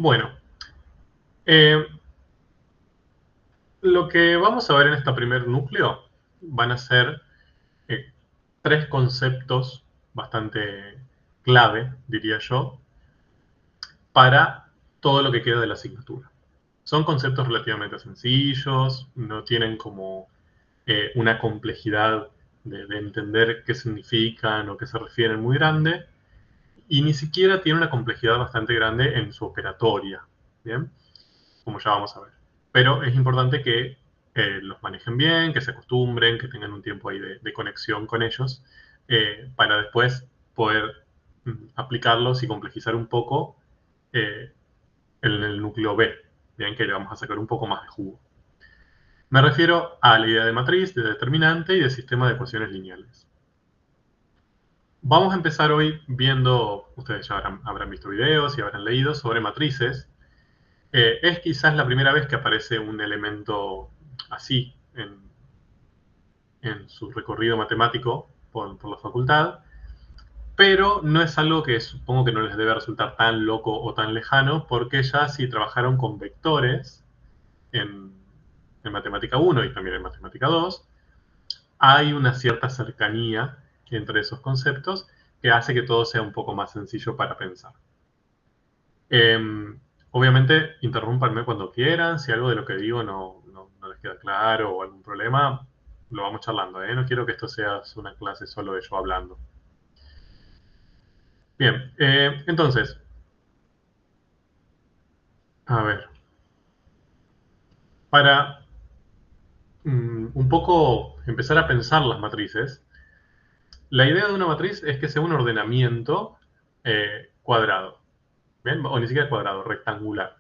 Bueno, eh, lo que vamos a ver en este primer núcleo van a ser eh, tres conceptos bastante clave, diría yo, para todo lo que queda de la asignatura. Son conceptos relativamente sencillos, no tienen como una complejidad de entender qué significan o qué se refieren muy grande, y ni siquiera tiene una complejidad bastante grande en su operatoria, ¿bien? Como ya vamos a ver. Pero es importante que los manejen bien, que se acostumbren, que tengan un tiempo ahí de conexión con ellos, para después poder aplicarlos y complejizar un poco eh, en el núcleo B, bien, que le vamos a sacar un poco más de jugo. Me refiero a la idea de matriz, de determinante y de sistema de ecuaciones lineales. Vamos a empezar hoy viendo, ustedes ya habrán visto videos y habrán leído sobre matrices. Es quizás la primera vez que aparece un elemento así en su recorrido matemático por la facultad, pero no es algo que supongo que no les debe resultar tan loco o tan lejano, porque ya si trabajaron con vectores en, en matemática 1 y también en matemática 2, hay una cierta cercanía entre esos conceptos que hace que todo sea un poco más sencillo para pensar. Obviamente, interrúmpanme cuando quieran. Si algo de lo que digo no les queda claro o algún problema, lo vamos charlando, ¿eh? No quiero que esto sea una clase solo de yo hablando. Bien, entonces, a ver, para un poco empezar a pensar las matrices, la idea de una matriz es que sea un ordenamiento cuadrado, ¿bien? O ni siquiera cuadrado, rectangular.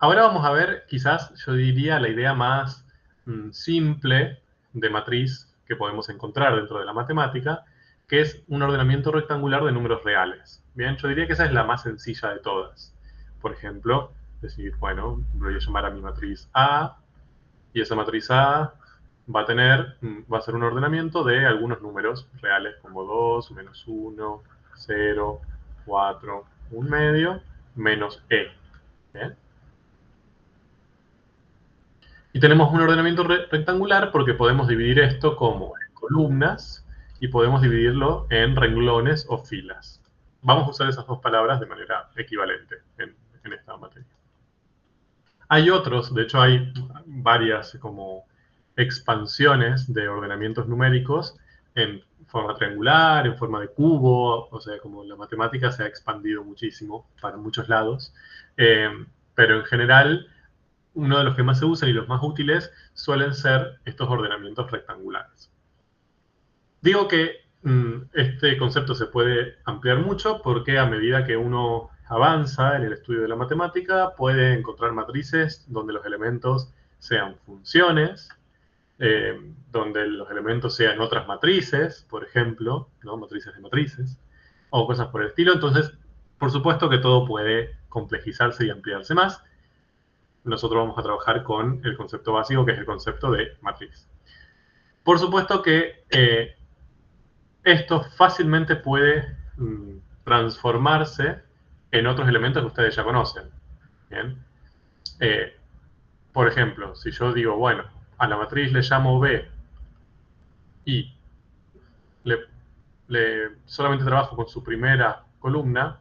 Ahora vamos a ver, quizás yo diría, la idea más simple de matriz que podemos encontrar dentro de la matemática, que es un ordenamiento rectangular de números reales. Bien, yo diría que esa es la más sencilla de todas. Por ejemplo, decir, bueno, voy a llamar a mi matriz A, y esa matriz A va a ser un ordenamiento de algunos números reales, como 2, menos 1, 0, 4, un medio, menos E. ¿Bien? Y tenemos un ordenamiento rectangular porque podemos dividir esto como en columnas y podemos dividirlo en renglones o filas. Vamos a usar esas dos palabras de manera equivalente en esta materia. Hay otros, de hecho hay varias como expansiones de ordenamientos numéricos en forma triangular, en forma de cubo, o sea, como la matemática se ha expandido muchísimo para muchos lados, eh, pero en general uno de los que más se usan y los más útiles suelen ser estos ordenamientos rectangulares. Digo que este concepto se puede ampliar mucho porque a medida que uno avanza en el estudio de la matemática puede encontrar matrices donde los elementos sean funciones, donde los elementos sean otras matrices, por ejemplo, ¿no? Matrices de matrices, o cosas por el estilo. Entonces, por supuesto que todo puede complejizarse y ampliarse más. Nosotros vamos a trabajar con el concepto básico, que es el concepto de matriz. Por supuesto que esto fácilmente puede transformarse en otros elementos que ustedes ya conocen. ¿Bien? Eh, por ejemplo, si yo digo, bueno, a la matriz le llamo B y le, solamente trabajo con su primera columna,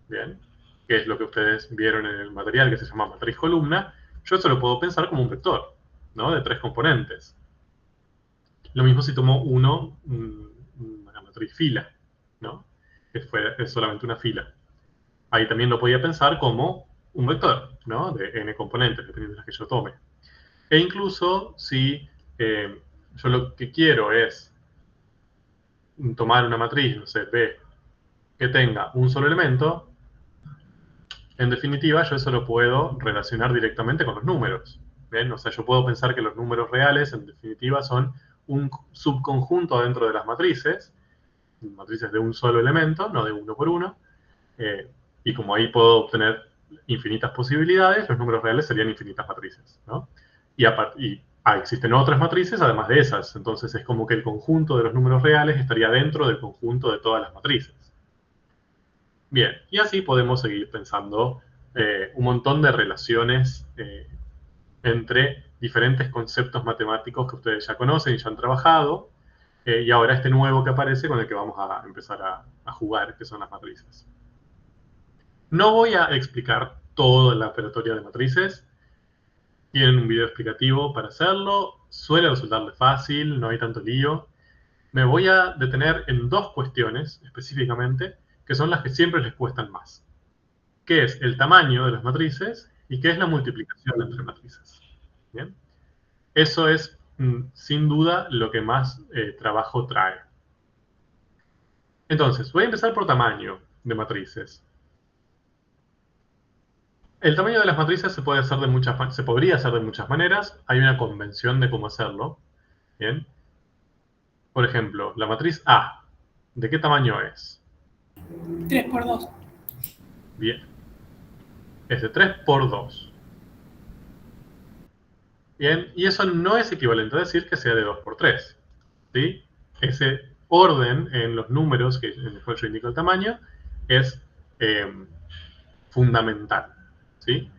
¿bien? Que es lo que ustedes vieron en el material que se llama matriz columna, yo eso lo puedo pensar como un vector, ¿no? De tres componentes. Lo mismo si tomo una matriz fila, ¿no? Es solamente una fila. Ahí también lo podía pensar como un vector, ¿no? De n componentes, dependiendo de las que yo tome. E incluso si yo lo que quiero es tomar una matriz, no sé, B, que tenga un solo elemento, en definitiva yo eso lo puedo relacionar directamente con los números. ¿Bien? O sea, yo puedo pensar que los números reales, en definitiva, son un subconjunto dentro de las matrices de un solo elemento, no de uno por uno, eh, y como ahí puedo obtener infinitas posibilidades, los números reales serían infinitas matrices, ¿no? Existen otras matrices además de esas, entonces es como que el conjunto de los números reales estaría dentro del conjunto de todas las matrices. Bien, y así podemos seguir pensando un montón de relaciones entre diferentes conceptos matemáticos que ustedes ya conocen y ya han trabajado, y ahora este nuevo que aparece con el que vamos a empezar a jugar, que son las matrices. No voy a explicar toda la operatoria de matrices. Tienen un video explicativo para hacerlo. Suele resultarles fácil, no hay tanto lío. Me voy a detener en dos cuestiones específicamente, que son las que siempre les cuestan más. ¿Qué es el tamaño de las matrices y qué es la multiplicación entre matrices? ¿Bien? Eso es, sin duda, lo que más trabajo trae. Entonces, voy a empezar por tamaño de matrices. El tamaño de las matrices se podría hacer de muchas maneras. Hay una convención de cómo hacerlo. ¿Bien? Por ejemplo, la matriz A, ¿de qué tamaño es? 3 por 2. Bien, es de 3 por 2. Bien, y eso no es equivalente a decir que sea de 2 por 3. ¿Sí? Ese orden en los números en el cual yo indico el tamaño es fundamental. ¿Sí?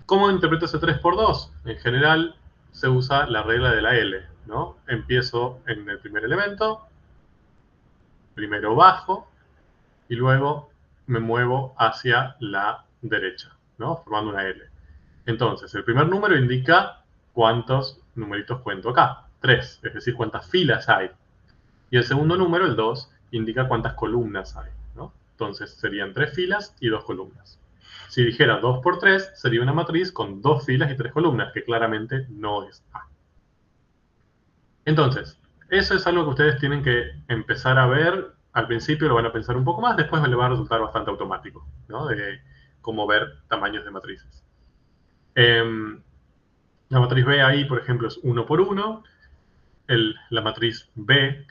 ¿Cómo interpreto ese 3 por 2? En general se usa la regla de la L, ¿no? Empiezo en el primer elemento, primero bajo, y luego me muevo hacia la derecha, ¿no? Formando una L. Entonces, el primer número indica cuántos numeritos cuento acá, 3, es decir, cuántas filas hay. Y el segundo número, el 2, indica cuántas columnas hay, ¿no? Entonces, serían 3 filas y 2 columnas. Si dijera 2 por 3, sería una matriz con 2 filas y 3 columnas, que claramente no es A. Entonces, eso es algo que ustedes tienen que empezar a ver. Al principio lo van a pensar un poco más, después le va a resultar bastante automático, ¿no? De cómo ver tamaños de matrices. La matriz B ahí, por ejemplo, es 1 por 1. La matriz B,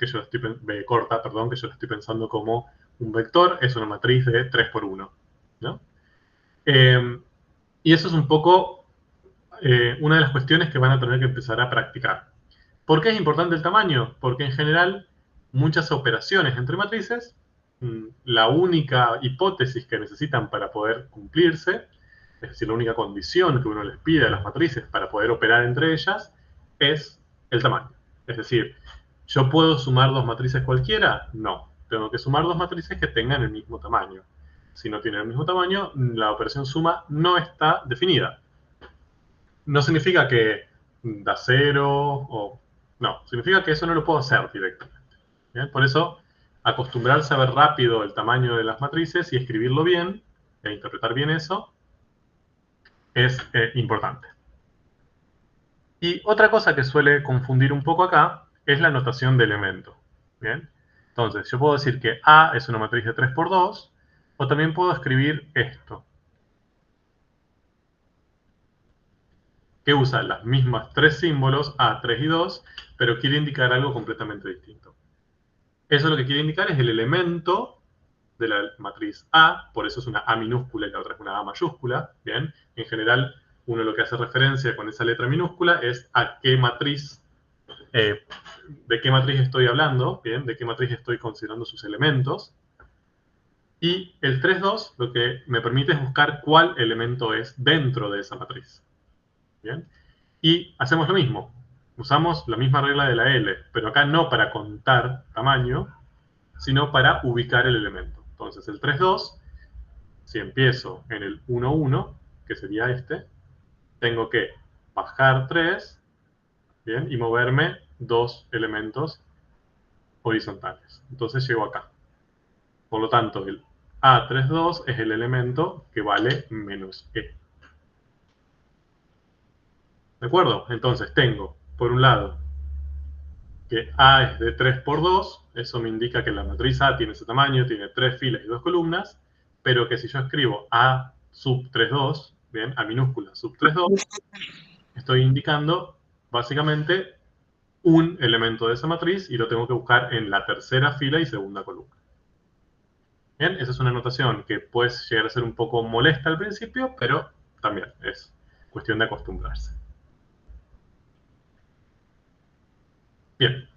B corta, perdón, que yo la estoy pensando como un vector, es una matriz de 3 por 1, ¿no? Y eso es un poco una de las cuestiones que van a tener que empezar a practicar. ¿Por qué es importante el tamaño? Porque en general muchas operaciones entre matrices, la única hipótesis que necesitan para poder cumplirse, es decir, la única condición que uno les pide a las matrices para poder operar entre ellas, es el tamaño. Es decir, ¿yo puedo sumar dos matrices cualquiera? No. Tengo que sumar dos matrices que tengan el mismo tamaño. Si no tienen el mismo tamaño, la operación suma no está definida. No significa que da cero o... No, significa que eso no lo puedo hacer directamente. ¿Bien? Por eso, acostumbrarse a ver rápido el tamaño de las matrices y escribirlo bien, e interpretar bien eso, es importante. Y otra cosa que suele confundir un poco acá es la notación de elemento. ¿Bien? Entonces, yo puedo decir que A es una matriz de 3 por 2, o también puedo escribir esto, que usa las mismas tres símbolos, A, 3 y 2, pero quiere indicar algo completamente distinto. Eso lo que quiere indicar es el elemento de la matriz A, por eso es una A minúscula y la otra es una A mayúscula, ¿bien? En general, uno lo que hace referencia con esa letra minúscula es a qué matriz, de qué matriz estoy hablando, ¿bien? De qué matriz estoy considerando sus elementos. Y el 3,2 lo que me permite es buscar cuál elemento es dentro de esa matriz, ¿bien? Y hacemos lo mismo, usamos la misma regla de la L, pero acá no para contar tamaño, sino para ubicar el elemento. Entonces el 3,2, si empiezo en el 1,1, que sería este, tengo que bajar 3, ¿bien? Y moverme dos elementos horizontales. Entonces llego acá. Por lo tanto, el A32 es el elemento que vale menos E. ¿De acuerdo? Entonces tengo, por un lado, que A es de 3 por 2, eso me indica que la matriz A tiene ese tamaño, tiene 3 filas y 2 columnas, pero que si yo escribo A sub 3,2, bien, A minúscula sub 3,2, estoy indicando básicamente un elemento de esa matriz y lo tengo que buscar en la tercera fila y segunda columna. Bien, esa es una notación que puede llegar a ser un poco molesta al principio, pero también es cuestión de acostumbrarse. Bien.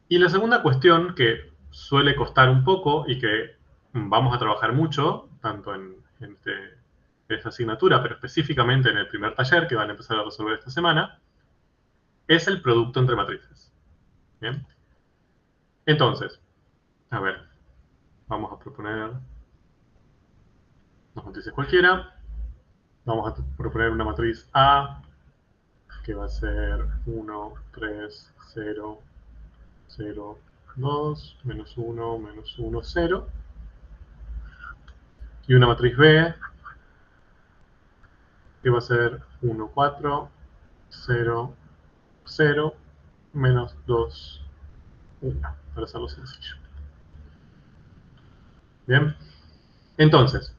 Y la segunda cuestión que suele costar un poco y que vamos a trabajar mucho, tanto en esta asignatura, pero específicamente en el primer taller que van a empezar a resolver esta semana, es el producto entre matrices. ¿Bien? Entonces, a ver, vamos a proponer dos matrices cualquiera. Vamos a proponer una matriz A, que va a ser 1, 3, 0, 0, 2, menos 1, menos 1, 0. Y una matriz B, que va a ser 1, 4, 0, 0, menos 2, 1, para hacerlo sencillo. Bien, entonces,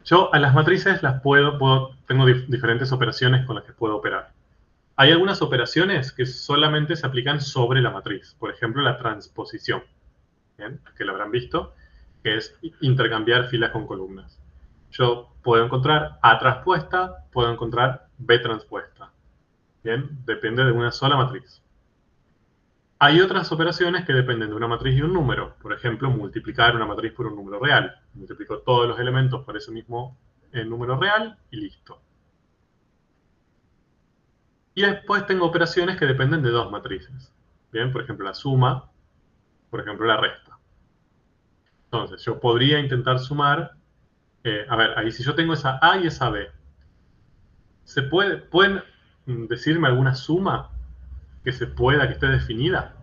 yo a las matrices las tengo diferentes operaciones con las que puedo operar. Hay algunas operaciones que solamente se aplican sobre la matriz, por ejemplo, la transposición, ¿bien? Que lo habrán visto, que es intercambiar filas con columnas. Yo puedo encontrar A transpuesta, puedo encontrar B transpuesta, ¿bien? Depende de una sola matriz. Hay otras operaciones que dependen de una matriz y un número. Por ejemplo, multiplicar una matriz por un número real. Multiplico todos los elementos por ese mismo número real y listo. Y después tengo operaciones que dependen de dos matrices. Bien, por ejemplo, la suma, por ejemplo, la resta. Entonces, yo podría intentar sumar, a ver, ahí si yo tengo esa A y esa B, ¿pueden decirme alguna suma que se pueda, que esté definida?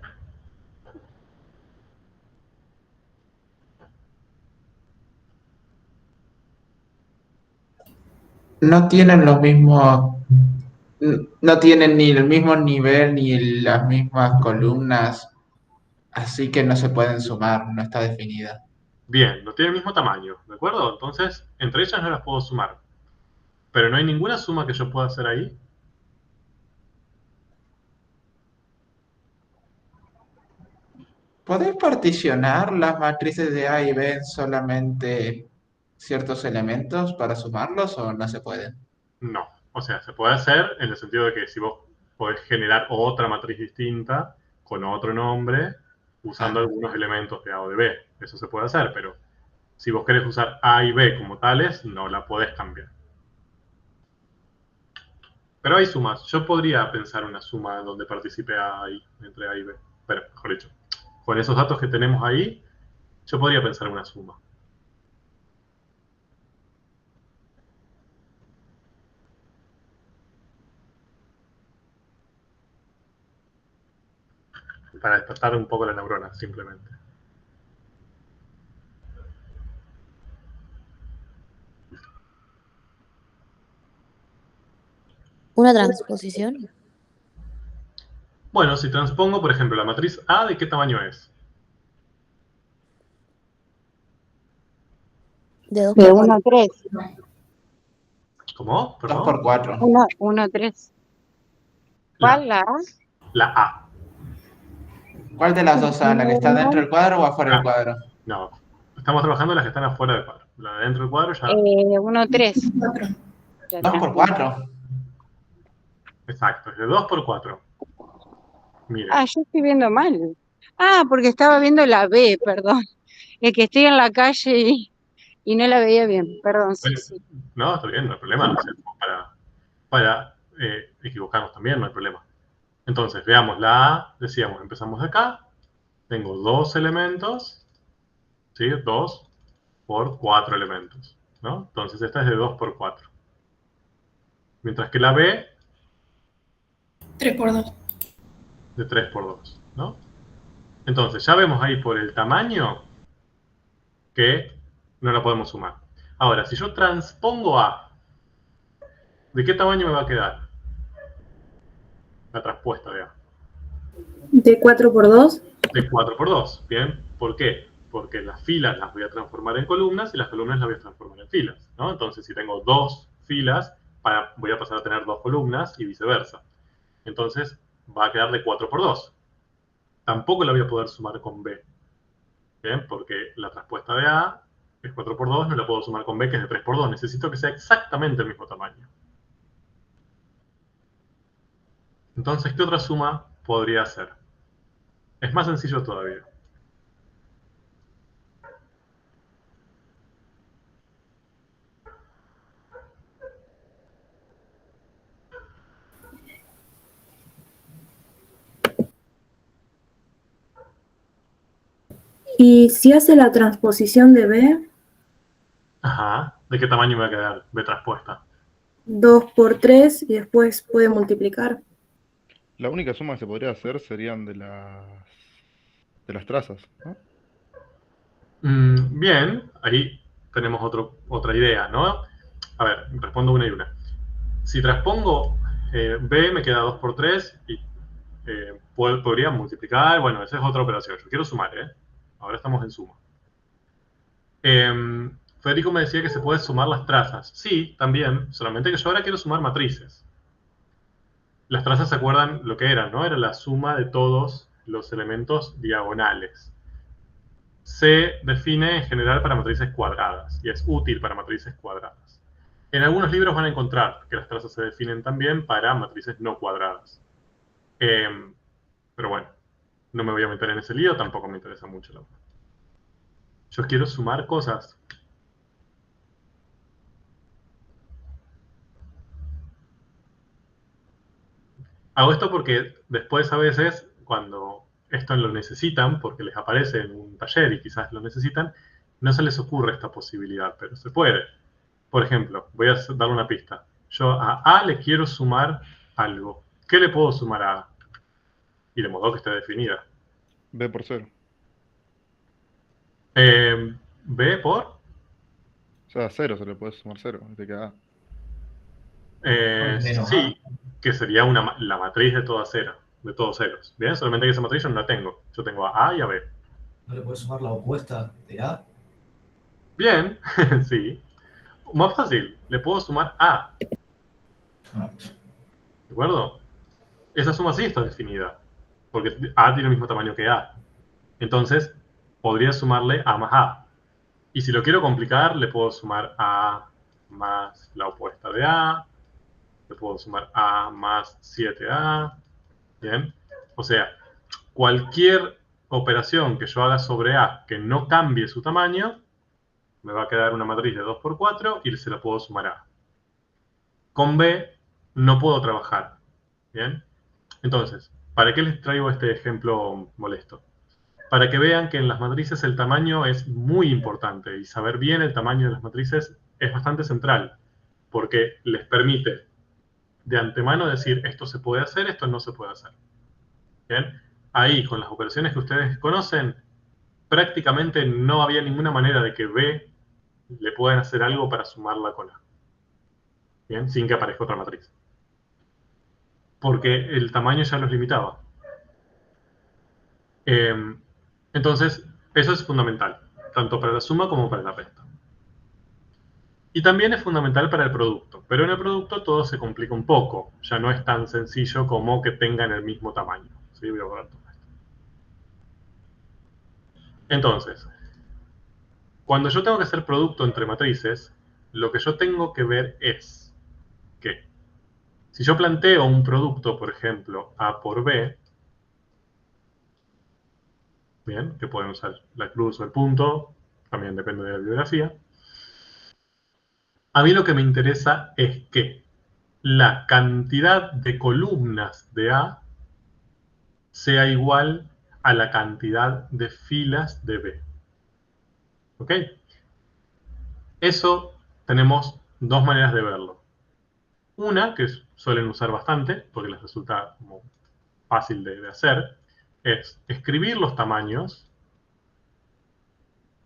No tienen los mismos, no tienen ni el mismo nivel ni las mismas columnas, así que no se pueden sumar, no está definida. Bien, no tiene el mismo tamaño, ¿de acuerdo? Entonces, entre ellas no las puedo sumar. Pero no hay ninguna suma que yo pueda hacer ahí. ¿Podés particionar las matrices de A y B en solamente ciertos elementos para sumarlos o no se pueden? No. O sea, se puede hacer en el sentido de que si vos podés generar otra matriz distinta con otro nombre usando Ah, algunos elementos de A o de B. Eso se puede hacer, pero si vos querés usar A y B como tales, no la podés cambiar. Pero hay sumas. Yo podría pensar una suma donde participe A y, entre A y B. Pero, mejor dicho, con esos datos que tenemos ahí, yo podría pensar una suma. Para despertar un poco la neurona, simplemente. Una transposición Bueno, si transpongo, por ejemplo, la matriz A, ¿de qué tamaño es? de 2 De por 1 4. a 3. ¿Cómo? 2 Perdón. por 4. 1 a 3. La, ¿Cuál la A? la A. ¿Cuál de las dos A? ¿La que está dentro del cuadro o afuera del Ah, cuadro? no. Estamos trabajando en las que están afuera del cuadro. La de dentro del cuadro ya. 1 a 3. 4. 2 por 4. Exacto, es de 2 por 4. Miren. Ah, yo estoy viendo mal. Ah, porque estaba viendo la B, perdón. Es que estoy en la calle y no la veía bien. Perdón, sí, Bueno, sí. no, está bien, no hay problema. O sea, para equivocarnos también, no hay problema. Entonces, veamos la A. Decíamos, empezamos de acá. Tengo dos elementos. ¿Sí? 2 por 4 elementos. ¿No? Entonces, esta es de 2 por 4. Mientras que la B 3 por 2. de 3 por 2. ¿No? Entonces, ya vemos ahí por el tamaño que no la podemos sumar. Ahora, si yo transpongo A, ¿de qué tamaño me va a quedar la transpuesta de A? De 4 por 2. De 4 por 2. ¿Bien? ¿Por qué? Porque las filas las voy a transformar en columnas y las columnas las voy a transformar en filas. ¿No? Entonces, si tengo dos filas, voy a pasar a tener dos columnas y viceversa. Entonces, va a quedar de 4 por 2. Tampoco la voy a poder sumar con B. ¿Bien? Porque la transpuesta de A es 4 por 2, no la puedo sumar con B, que es de 3 por 2. Necesito que sea exactamente el mismo tamaño. Entonces, ¿qué otra suma podría hacer? Es más sencillo todavía. Y si hace la transposición de B, Ajá. ¿De qué tamaño me va a quedar B transpuesta? 2 por 3 y después puede multiplicar. La única suma que se podría hacer serían de las trazas, ¿no? Bien, ahí tenemos otra idea, ¿no? A ver, respondo una y una. Si transpongo B, me queda 2 por 3 y podría multiplicar. Bueno, esa es otra operación. Yo quiero sumar, ¿eh? Ahora estamos en suma. Federico me decía que se puede sumar las trazas. Sí, también, solamente que yo ahora quiero sumar matrices. Las trazas se acuerdan lo que eran, ¿no? Era la suma de todos los elementos diagonales. Se define en general para matrices cuadradas y es útil para matrices cuadradas. En algunos libros van a encontrar que las trazas se definen también para matrices no cuadradas. Pero bueno, no me voy a meter en ese lío, tampoco me interesa mucho la verdad. Yo quiero sumar cosas. Hago esto porque después a veces, cuando esto lo necesitan, porque les aparece en un taller y quizás lo necesitan, no se les ocurre esta posibilidad, pero se puede. Por ejemplo, voy a darle una pista. Yo a A le quiero sumar algo. ¿Qué le puedo sumar a A? Y de modo que esté definida. B por 0. B por... O sea, 0 se le puede sumar 0, te queda A. Menos sí, que sería la matriz de todos ceros. Bien, solamente que esa matriz yo no la tengo. Yo tengo a A y a B. ¿No le puedes sumar la opuesta de A? Bien, sí. Más fácil, le puedo sumar A. Ah, ¿De acuerdo? Esa suma sí está definida, porque A tiene el mismo tamaño que A. Entonces, podría sumarle A más A. Y si lo quiero complicar, le puedo sumar A más la opuesta de A. Le puedo sumar A más 7A. Bien. O sea, cualquier operación que yo haga sobre A que no cambie su tamaño, me va a quedar una matriz de 2 por 4 y se la puedo sumar a A. Con B no puedo trabajar. ¿Bien? Entonces, ¿para qué les traigo este ejemplo molesto? Para que vean que en las matrices el tamaño es muy importante y saber bien el tamaño de las matrices es bastante central, porque les permite de antemano decir esto se puede hacer, esto no se puede hacer. ¿Bien? Ahí, con las operaciones que ustedes conocen, prácticamente no había ninguna manera de que B le puedan hacer algo para sumarla con A. ¿Bien? Sin que aparezca otra matriz. Porque el tamaño ya los limitaba. Entonces, eso es fundamental, tanto para la suma como para la resta. Y también es fundamental para el producto, pero en el producto todo se complica un poco. Ya no es tan sencillo como que tengan el mismo tamaño. ¿Sí? Voy a borrar todo esto. Entonces, cuando yo tengo que hacer producto entre matrices, lo que yo tengo que ver es que si yo planteo un producto, por ejemplo, A por B, bien, que pueden usar la cruz o el punto, también depende de la bibliografía, a mí lo que me interesa es que la cantidad de columnas de A sea igual a la cantidad de filas de B. ¿Ok? Eso tenemos dos maneras de verlo. Una, que suelen usar bastante, porque les resulta como fácil de hacer, es escribir los tamaños,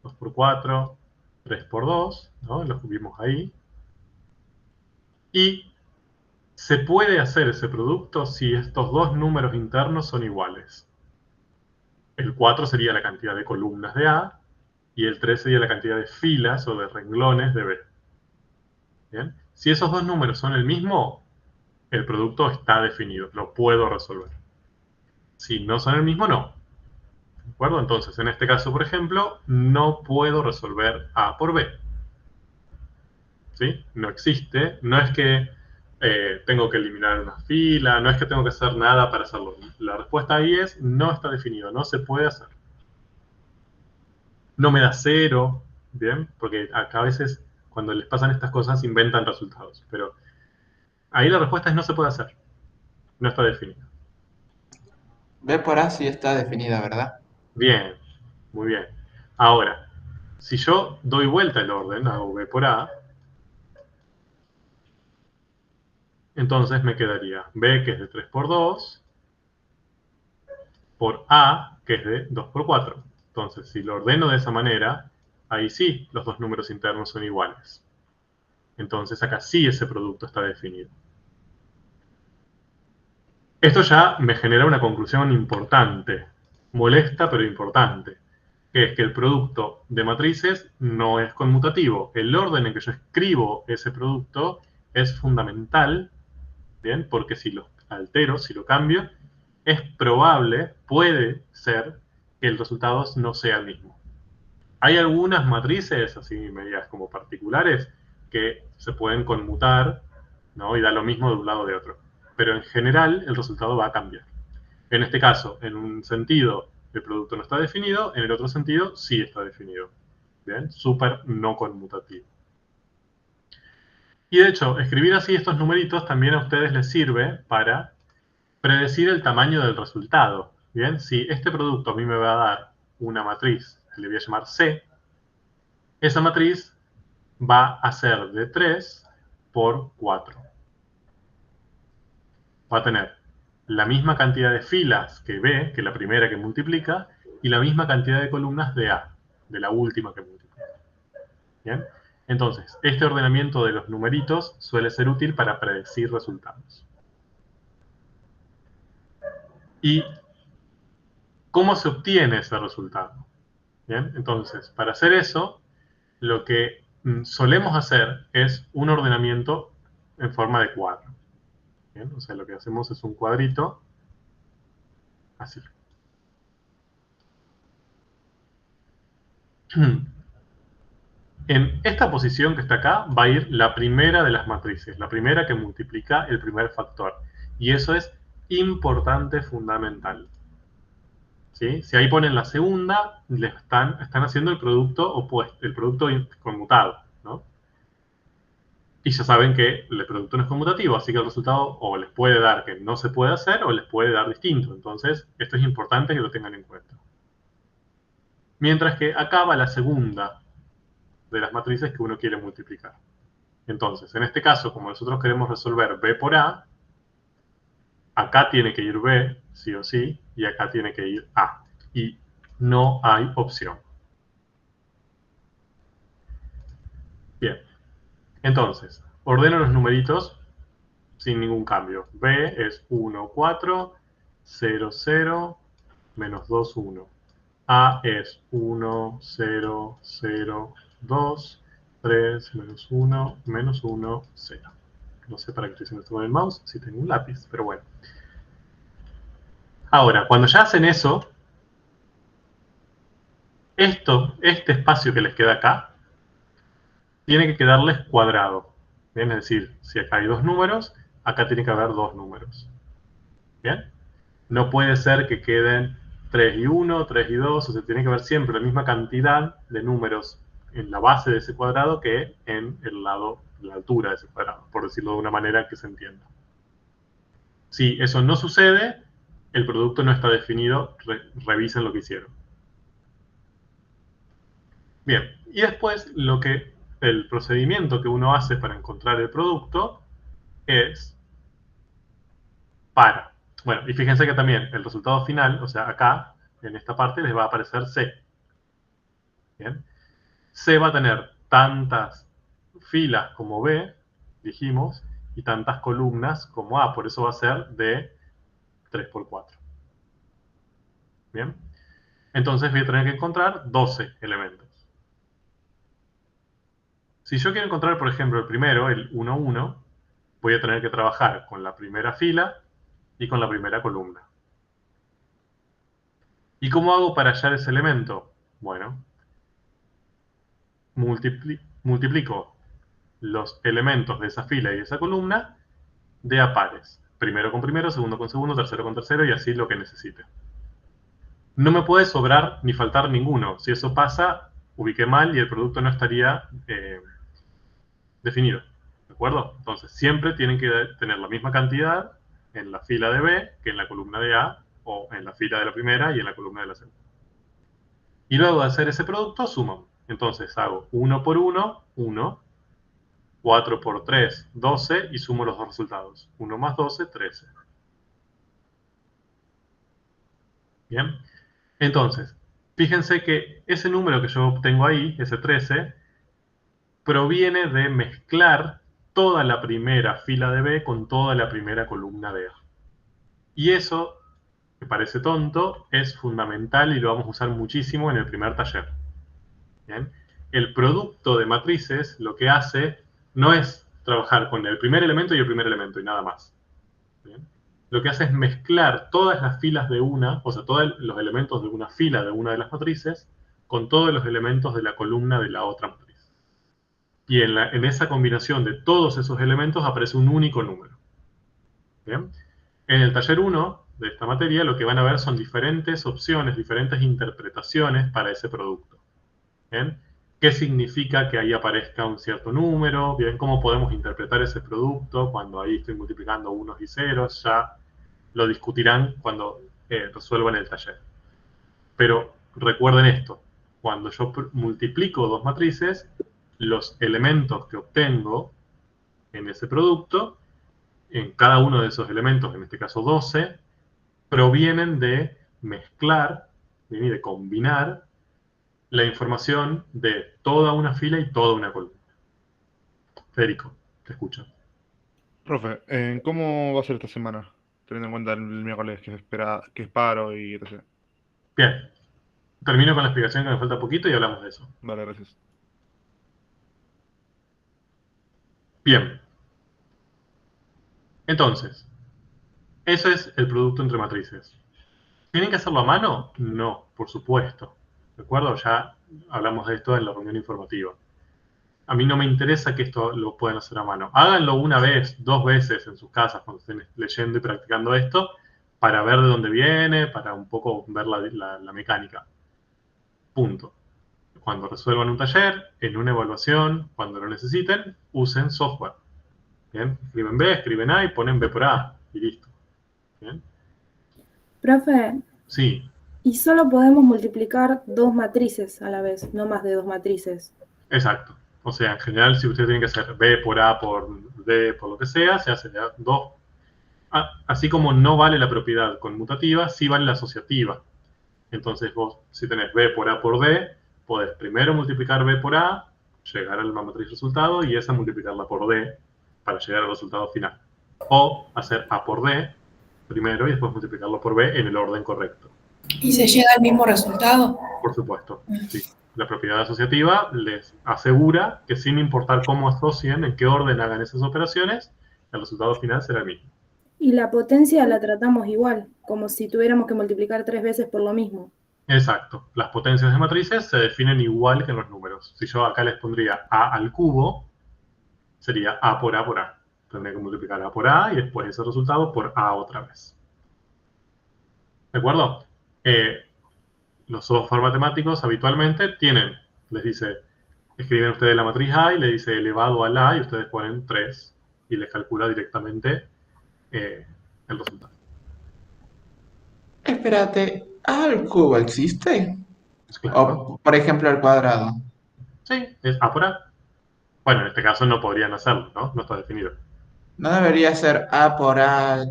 2 por 4, 3 por 2, ¿no? Los que vimos ahí. Y se puede hacer ese producto si estos dos números internos son iguales. El 4 sería la cantidad de columnas de A y el 3 sería la cantidad de filas o de renglones de B. ¿Bien? Si esos dos números son el mismo, el producto está definido, lo puedo resolver. Si no son el mismo, no. ¿De acuerdo? Entonces, en este caso, por ejemplo, no puedo resolver A por B. ¿Sí? No existe. No es que tengo que eliminar una fila, no es que tengo que hacer nada para hacerlo. La respuesta ahí es no está definido, no se puede hacer. No me da 0, ¿bien? Porque acá a veces cuando les pasan estas cosas inventan resultados, pero ahí la respuesta es no se puede hacer, no está definido. B por A sí está definida, ¿verdad? Bien, muy bien. Ahora, si yo doy vuelta el orden, hago B por A, entonces me quedaría B, que es de 3 por 2, por A, que es de 2 por 4. Entonces, si lo ordeno de esa manera, ahí sí los dos números internos son iguales. Entonces, acá sí ese producto está definido. Esto ya me genera una conclusión importante, molesta pero importante, que es que el producto de matrices no es conmutativo. El orden en que yo escribo ese producto es fundamental, ¿bien? Porque si lo altero, si lo cambio, es probable, puede ser, que el resultado no sea el mismo. Hay algunas matrices, así medidas como particulares, que se pueden conmutar, ¿no? Y da lo mismo de un lado o de otro. Pero en general el resultado va a cambiar. En este caso, en un sentido, el producto no está definido, en el otro sentido, sí está definido. ¿Bien? Súper no conmutativo. Y de hecho, escribir así estos numeritos también a ustedes les sirve para predecir el tamaño del resultado. Bien, si este producto a mí me va a dar una matriz que le voy a llamar C, esa matriz va a ser de 3 por 4. Va a tener la misma cantidad de filas que B, que la primera que multiplica, y la misma cantidad de columnas de A, de la última que multiplica. ¿Bien? Entonces, este ordenamiento de los numeritos suele ser útil para predecir resultados. ¿Y cómo se obtiene ese resultado? ¿Bien? Entonces, para hacer eso, lo que solemos hacer es un ordenamiento en forma de cuadro. ¿Bien? O sea, lo que hacemos es un cuadrito así. En esta posición que está acá va a ir la primera de las matrices, la primera que multiplica el primer factor. Y eso es importante, fundamental. ¿Sí? Si ahí ponen la segunda, están haciendo el producto opuesto, el producto conmutado, ¿no? Y ya saben que el producto no es conmutativo, así que el resultado o les puede dar que no se puede hacer o les puede dar distinto. Entonces, esto es importante que lo tengan en cuenta. Mientras que acá va la segunda de las matrices que uno quiere multiplicar. Entonces, en este caso, como nosotros queremos resolver B por A, acá tiene que ir B, sí o sí, y acá tiene que ir A. Y no hay opción. Bien. Entonces, ordeno los numeritos sin ningún cambio. B es 1, 4, 0, 0, menos 2, 1. A es 1, 0, 0, 2, 3, menos 1, 0. No sé para qué estoy haciendo esto con el mouse, si tengo un lápiz, pero bueno. Ahora, cuando ya hacen eso, este espacio que les queda acá, tiene que quedarles cuadrado. ¿Bien? Es decir, si acá hay dos números, acá tiene que haber dos números. ¿Bien? No puede ser que queden 3 y 1, 3 y 2, o sea, tiene que haber siempre la misma cantidad de números en la base de ese cuadrado que en el lado, la altura de ese cuadrado, por decirlo de una manera que se entienda. Si eso no sucede, el producto no está definido, revisen lo que hicieron. Bien, y después el procedimiento que uno hace para encontrar el producto es bueno, y fíjense que también el resultado final, o sea, acá, en esta parte, les va a aparecer C. Bien. C va a tener tantas filas como B, dijimos, y tantas columnas como A, por eso va a ser de 3 por 4. Bien. Entonces voy a tener que encontrar 12 elementos. Si yo quiero encontrar, por ejemplo, el primero, el 1, 1, voy a tener que trabajar con la primera fila y con la primera columna. ¿Y cómo hago para hallar ese elemento? Bueno, multiplico los elementos de esa fila y de esa columna de a pares. Primero con primero, segundo con segundo, tercero con tercero y así lo que necesite. No me puede sobrar ni faltar ninguno. Si eso pasa, ubiqué mal y el producto no estaría definido. ¿De acuerdo? Entonces, siempre tienen que tener la misma cantidad en la fila de B que en la columna de A, o en la fila de la primera y en la columna de la segunda. Y luego de hacer ese producto, suman. Entonces hago 1 por 1, 1, 4 por 3, 12, y sumo los dos resultados. 1 más 12, 13. Bien. Entonces, fíjense que ese número que yo obtengo ahí, ese 13, proviene de mezclar toda la primera fila de B con toda la primera columna de A. Y eso, que parece tonto, es fundamental y lo vamos a usar muchísimo en el primer taller. ¿Bien? El producto de matrices lo que hace no es trabajar con el primer elemento y el primer elemento y nada más. ¿Bien? Lo que hace es mezclar todas las filas de una, o sea, todos los elementos de una fila de una de las matrices con todos los elementos de la columna de la otra matriz. Y en esa combinación de todos esos elementos aparece un único número. ¿Bien? En el taller 1 de esta materia lo que van a ver son diferentes opciones, diferentes interpretaciones para ese producto. ¿Bien? ¿Qué significa que ahí aparezca un cierto número? ¿Bien? ¿Cómo podemos interpretar ese producto cuando ahí estoy multiplicando unos y ceros? Ya lo discutirán cuando resuelvan el taller. Pero recuerden esto, cuando yo multiplico dos matrices, los elementos que obtengo en ese producto, en cada uno de esos elementos, en este caso 12, provienen de mezclar, y de combinar la información de toda una fila y toda una columna. Federico, te escucho. Profe, ¿cómo va a ser esta semana? Teniendo en cuenta el miércoles que es paro y etc. Bien, termino con la explicación que me falta poquito y hablamos de eso. Vale, gracias. Bien. Entonces, eso es el producto entre matrices. ¿Tienen que hacerlo a mano? No, por supuesto. ¿De acuerdo? Ya hablamos de esto en la reunión informativa. A mí no me interesa que esto lo puedan hacer a mano. Háganlo una vez, dos veces en sus casas cuando estén leyendo y practicando esto para ver de dónde viene, para un poco ver la mecánica. Punto. Cuando resuelvan un taller, en una evaluación, cuando lo necesiten, usen software. ¿Bien? Escriben B, escriben A y ponen B por A y listo. ¿Bien? Profe, Sí, y solo podemos multiplicar dos matrices a la vez, no más de dos matrices. exacto. O sea, en general, si ustedes tienen que hacer B por A por D por lo que sea, se hace de dos. Así como no vale la propiedad conmutativa, sí vale la asociativa. Entonces vos, si tenés B por A por D, podés primero multiplicar B por A, llegar a la matriz resultado y esa multiplicarla por D para llegar al resultado final. O hacer A por D primero y después multiplicarlo por B en el orden correcto. ¿Y se llega al mismo resultado? Por supuesto, sí. La propiedad asociativa les asegura que sin importar cómo asocien, en qué orden hagan esas operaciones, el resultado final será el mismo. Y la potencia la tratamos igual, como si tuviéramos que multiplicar 3 veces por lo mismo. Exacto. Las potencias de matrices se definen igual que en los números. Si yo acá les pondría A al cubo, sería A por A por A. Tendría que multiplicar A por A y después ese resultado por A otra vez. ¿De acuerdo? Los software matemáticos habitualmente tienen, les dice, escriben ustedes la matriz A y le dice elevado al A y ustedes ponen 3 y les calcula directamente el resultado. Espérate, ¿A al cubo existe? Claro. O, por ejemplo, al cuadrado. Sí, es A por A. Bueno, en este caso no podrían hacerlo, ¿no? No está definido. ¿No debería ser A por A?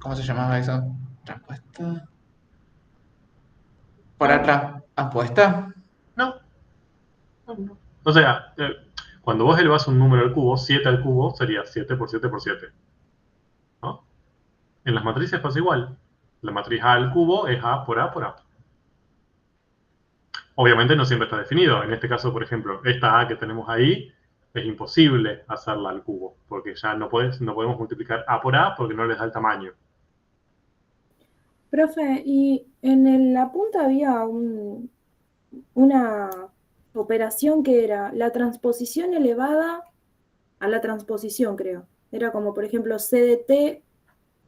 ¿Cómo se llamaba eso? ¿Transpuesta? ¿Por A apuesta? No. No. O sea, cuando vos elevás un número al cubo, 7 al cubo sería 7 por 7 por 7. ¿No? En las matrices pasa igual. La matriz A al cubo es A por A por A. Obviamente no siempre está definido. En este caso, por ejemplo, esta A que tenemos ahí es imposible hacerla al cubo, porque ya no podemos multiplicar A por A porque no les da el tamaño. Profe, y en la punta había una operación que era la transposición elevada a la transposición, creo. Era como, por ejemplo, C de T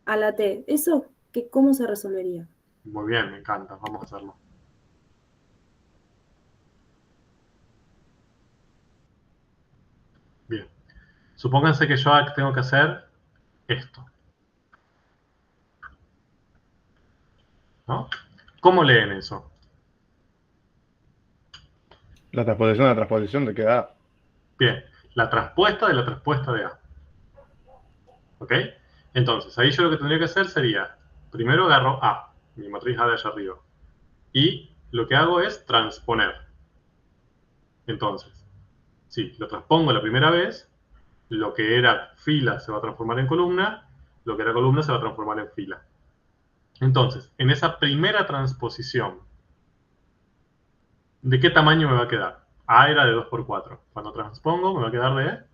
a la T. ¿Eso cómo se resolvería? Muy bien, me encanta. Vamos a hacerlo. Bien. Supónganse que yo tengo que hacer esto. ¿No? ¿Cómo leen eso? La transposición de la transposición te queda A. Bien, la transpuesta de la transpuesta de A. ¿Ok? Entonces, ahí yo lo que tendría que hacer sería, primero agarro A, mi matriz A de allá arriba, y lo que hago es transponer. Entonces, si lo transpongo la primera vez, lo que era fila se va a transformar en columna, lo que era columna se va a transformar en fila. Entonces, en esa primera transposición, ¿de qué tamaño me va a quedar? A era de 2 por 4. Cuando transpongo me va a quedar de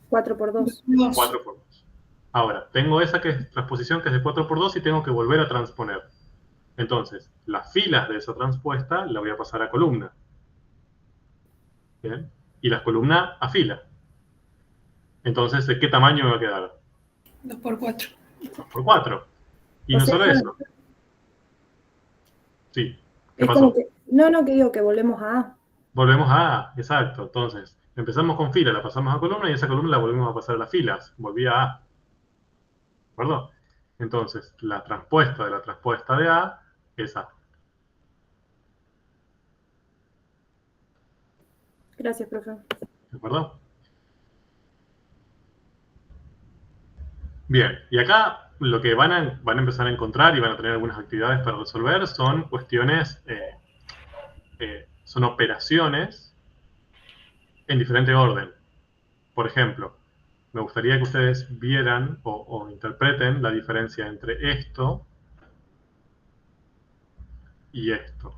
4 por 2. 4 por 2. Ahora, tengo esa que es transposición que es de 4 por 2 y tengo que volver a transponer. Entonces, las filas de esa transpuesta la voy a pasar a columna. ¿Bien? Y las columnas a fila. Entonces, ¿de qué tamaño me va a quedar? 2 por 4. 2 por 4. Y O no sea solo que- eso. Sí. ¿Qué Es pasó? como que, no, que digo que volvemos a A. Volvemos a A, exacto. Entonces, empezamos con fila, la pasamos a columna y esa columna la volvemos a pasar a las filas. Volví a A. ¿De acuerdo? Entonces, la transpuesta de la transpuesta de A es A. Gracias, profe. ¿De acuerdo? Bien, y acá lo que van a empezar a encontrar y van a tener algunas actividades para resolver son cuestiones, son operaciones en diferente orden. Por ejemplo, me gustaría que ustedes vieran o interpreten la diferencia entre esto y esto.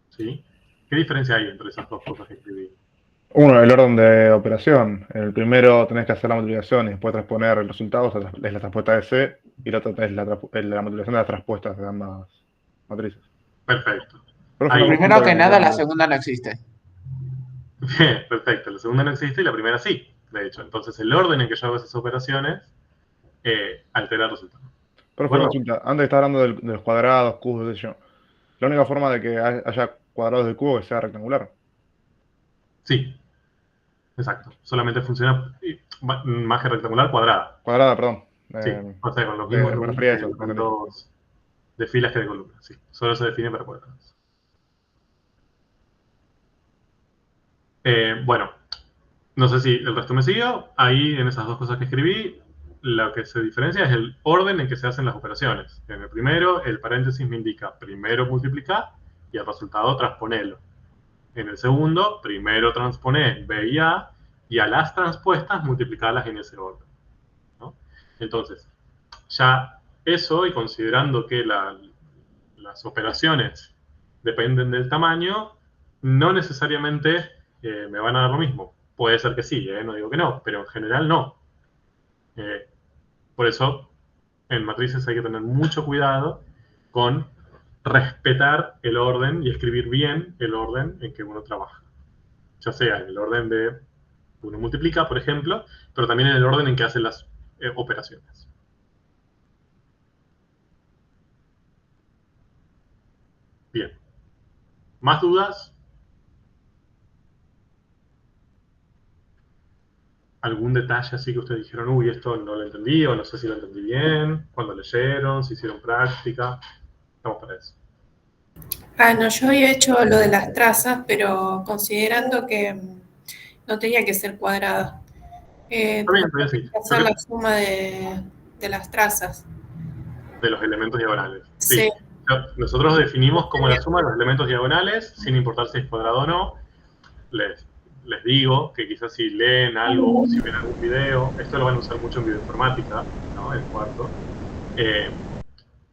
¿Sí? ¿Qué diferencia hay entre esas dos cosas que escribí? Uno, el orden de operación. En el primero tenés que hacer la multiplicación y después transponer el resultado, es la transpuesta de C, y el otro es la multiplicación de las transpuestas de ambas matrices. Perfecto. Pero Ahí. Primero que nada, la segunda no existe. Bien, perfecto. La segunda no existe y la primera sí, de hecho. Entonces, el orden en que yo hago esas operaciones altera el resultado. Pero Bueno. consulta, antes está hablando de los cuadrados, cubos, qué sé yo. La única forma de que haya cuadrados del cubo es que sea rectangular. Sí, exacto. Solamente funciona más que rectangular, cuadrada. Cuadrada, perdón. Sí, o sea, con los mismos me refería a eso, elementos de filas que de columnas. Sí, solo se define para cuadrados. Bueno, no sé si el resto me siguió. Ahí, en esas dos cosas que escribí, lo que se diferencia es el orden en que se hacen las operaciones. En el primero, el paréntesis me indica primero multiplicar y el resultado transponelo. En el segundo, primero transponer B y A, y a las transpuestas multiplicarlas en ese orden, ¿no? Entonces, ya eso, y considerando que las operaciones dependen del tamaño, no necesariamente me van a dar lo mismo. Puede ser que sí, no digo que no, pero en general no. Por eso, en matrices hay que tener mucho cuidado con respetar el orden y escribir bien el orden en que uno trabaja. Ya sea en el orden de uno multiplica, por ejemplo, pero también en el orden en que hace las operaciones. Bien. ¿Más dudas? ¿Algún detalle así que ustedes dijeron, uy, esto no lo entendí, o no sé si lo entendí bien, cuando leyeron, si hicieron práctica? Estamos para eso. Ah, no, yo había hecho lo de las trazas, pero considerando que no tenía que ser cuadrada. Está bien, sí. Hacer la suma de las trazas. De los elementos diagonales. Sí. Nosotros definimos como la suma de los elementos diagonales, sin importar si es cuadrado o no. Les digo que quizás si leen algo o si ven algún video, esto lo van a usar mucho en bioinformática, ¿no? En cuarto.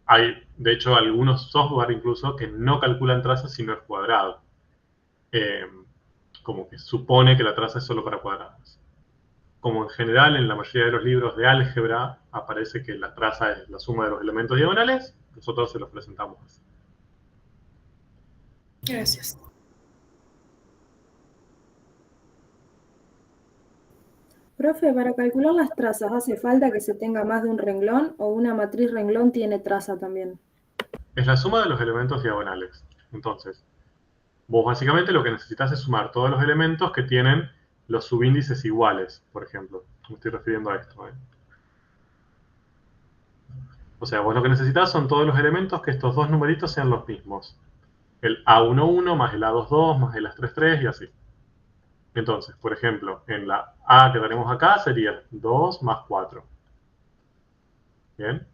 Hay, de hecho, algunos software incluso que no calculan trazas si no es cuadrado. Como que supone que la traza es solo para cuadrados. Como en general en la mayoría de los libros de álgebra aparece que la traza es la suma de los elementos diagonales, nosotros se los presentamos así. Gracias. Profe, para calcular las trazas, ¿hace falta que se tenga más de un renglón o una matriz renglón tiene traza también? Es la suma de los elementos diagonales. Entonces, vos básicamente lo que necesitas es sumar todos los elementos que tienen los subíndices iguales, por ejemplo. Me estoy refiriendo a esto. O sea, vos lo que necesitas son todos los elementos que estos dos numeritos sean los mismos. El A11 más el A22 más el A33 y así. Entonces, por ejemplo, en la A que tenemos acá sería 2 más 4. ¿Bien?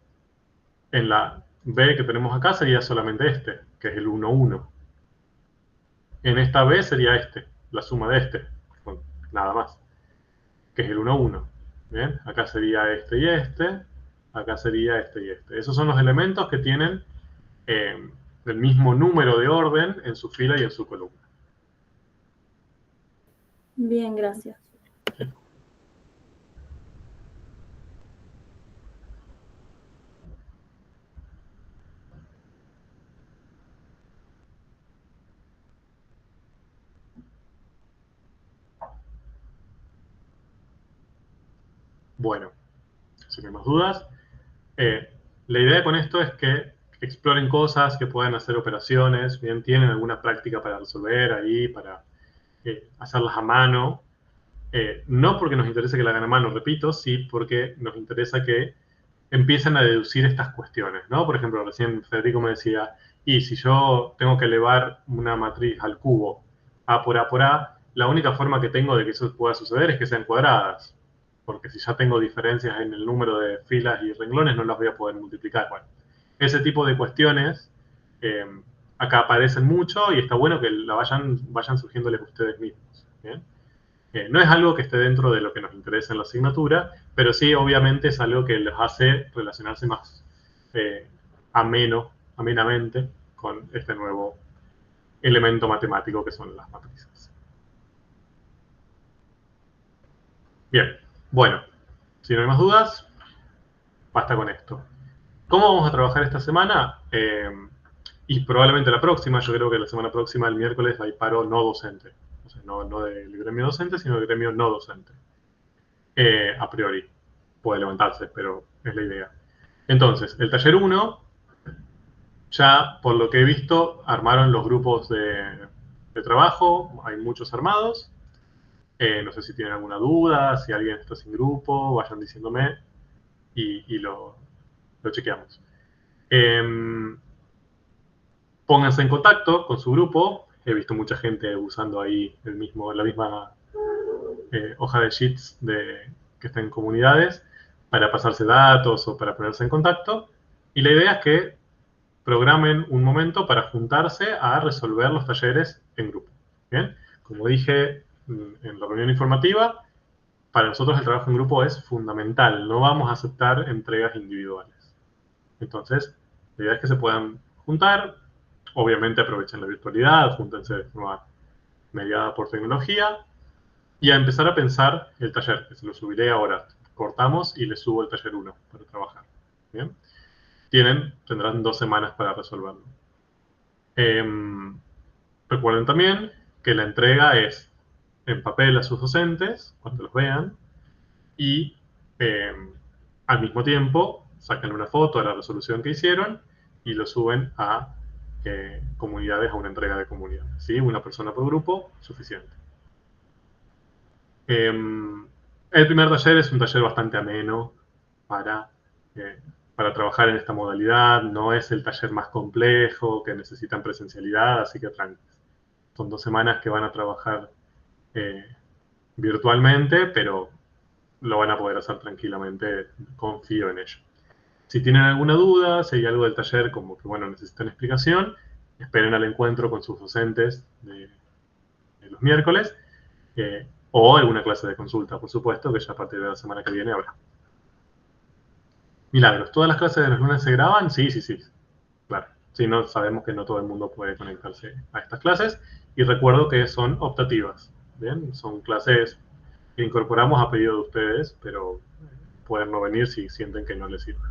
En la B que tenemos acá sería solamente este, que es el 1, 1. En esta B sería este, la suma de este, nada más, que es el 1, 1. ¿Bien? Acá sería este y este, acá sería este y este. Esos son los elementos que tienen el mismo número de orden en su fila y en su columna. Bien, gracias. Bueno, si no hay más dudas, la idea con esto es que exploren cosas, que puedan hacer operaciones, bien, tienen alguna práctica para resolver ahí, para hacerlas a mano. No porque nos interese que la hagan a mano, repito, sí porque nos interesa que empiecen a deducir estas cuestiones, ¿no? Por ejemplo, recién Federico me decía, y si yo tengo que elevar una matriz al cubo A por A por A, la única forma que tengo de que eso pueda suceder es que sean cuadradas, porque si ya tengo diferencias en el número de filas y renglones no las voy a poder multiplicar. Bueno, ese tipo de cuestiones acá aparecen mucho y está bueno que la vayan surgiéndoles ustedes mismos, ¿bien? No es algo que esté dentro de lo que nos interesa en la asignatura, pero sí, obviamente, es algo que les hace relacionarse más amenamente con este nuevo elemento matemático que son las matrices. Bien, bueno, si no hay más dudas, basta con esto. ¿Cómo vamos a trabajar esta semana? Y probablemente la próxima, yo creo que la semana próxima, el miércoles, hay paro no docente. O sea, no del gremio docente, sino del gremio no docente. A priori. Puede levantarse, pero es la idea. Entonces, el taller 1, ya por lo que he visto, armaron los grupos de trabajo, hay muchos armados. No sé si tienen alguna duda, si alguien está sin grupo, vayan diciéndome y lo chequeamos. Pónganse en contacto con su grupo. He visto mucha gente usando ahí la misma hoja de sheets que está en comunidades para pasarse datos o para ponerse en contacto. Y la idea es que programen un momento para juntarse a resolver los talleres en grupo. ¿Bien? Como dije en la reunión informativa, para nosotros el trabajo en grupo es fundamental. No vamos a aceptar entregas individuales. Entonces, la idea es que se puedan juntar. Obviamente aprovechen la virtualidad, júntense de forma mediada por tecnología y a empezar a pensar el taller, que se lo subiré ahora. Cortamos y les subo el taller 1 para trabajar. ¿Bien? Tendrán 2 semanas para resolverlo. Recuerden también que la entrega es en papel a sus docentes, cuando los vean, y al mismo tiempo sacan una foto de la resolución que hicieron y lo suben a comunidades, a una entrega de comunidad. ¿Sí? Una persona por grupo, suficiente. El primer taller es un taller bastante ameno para trabajar en esta modalidad. No es el taller más complejo, que necesitan presencialidad, así que tranquilos. Son 2 semanas que van a trabajar virtualmente, pero lo van a poder hacer tranquilamente, confío en ello. Si tienen alguna duda, si hay algo del taller como que, bueno, necesitan explicación, esperen al encuentro con sus docentes de los miércoles, o alguna clase de consulta, por supuesto, que ya a partir de la semana que viene habrá. Milagros, ¿todas las clases de los lunes se graban? Sí. Claro. Si no, sabemos que no todo el mundo puede conectarse a estas clases. Y recuerdo que son optativas. ¿Bien? Son clases que incorporamos a pedido de ustedes, pero pueden no venir si sienten que no les sirve.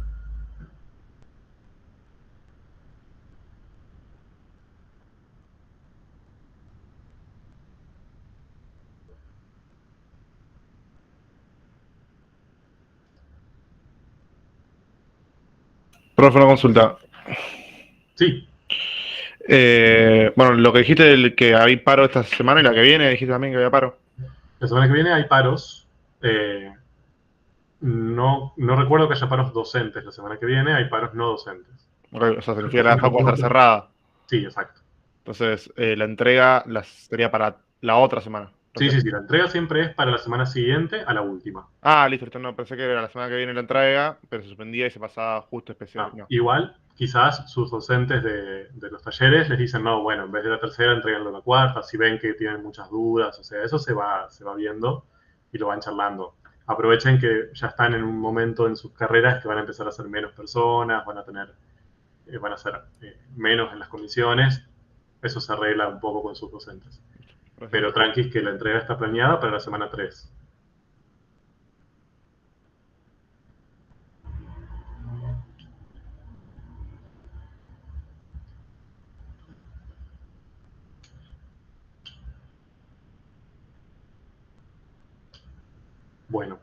Profe, una consulta. Sí. Bueno, lo que dijiste que hay paro esta semana y la que viene, dijiste también que había paro. La semana que viene hay paros. No recuerdo que haya paros docentes la semana que viene, hay paros no docentes. Ok, o sea, significa que la facu va a estar cerrada. Sí, exacto. Entonces, la entrega sería para la otra semana. Sí, sí, sí, la entrega siempre es para la semana siguiente a la última. Ah, listo, no, pensé que era la semana que viene la entrega, pero se suspendía y se pasaba justo especial. No. Igual, quizás sus docentes de los talleres les dicen, no, bueno, en vez de la tercera, entreganlo la cuarta, si ven que tienen muchas dudas, o sea, eso se va viendo y lo van charlando. Aprovechen que ya están en un momento en sus carreras que van a empezar a ser menos personas, van a ser menos en las comisiones, eso se arregla un poco con sus docentes. Pero tranquis que la entrega está planeada para la semana 3. Bueno,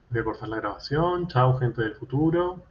voy a cortar la grabación. Chao, gente del futuro.